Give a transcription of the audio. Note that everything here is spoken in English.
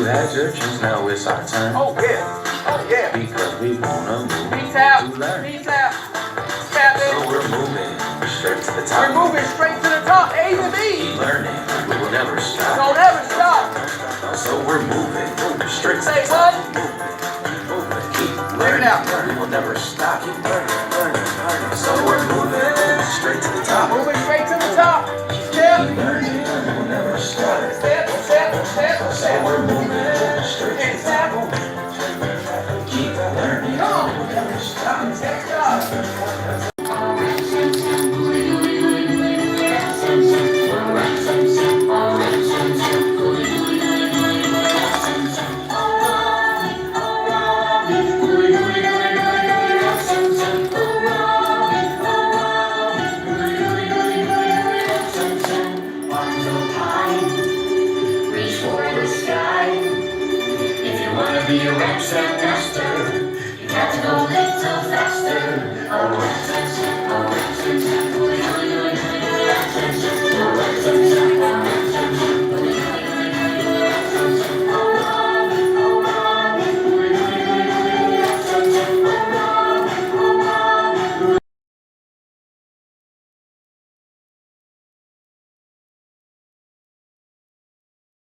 You had your chance, now it's our turn. Oh yeah, oh yeah. Because we wanna move Peace out, to learn. peace out. So we're moving straight to the top. We're moving straight to the top, A to B. Keep learning, we will never stop. Don't ever stop. So we're moving straight to Say the top. what? Keep Check it learning, out. we will never stop. Keep learning. So we're moving straight to the top. Moving straight to the top. Step, Keep learning, we will never stop. step, step, step, So step. we're moving straight to And the top. step. Keep learning, Come on. we will never stop. Next up. Reach for the sky. If you wanna be a rap sound master, you got to go little faster.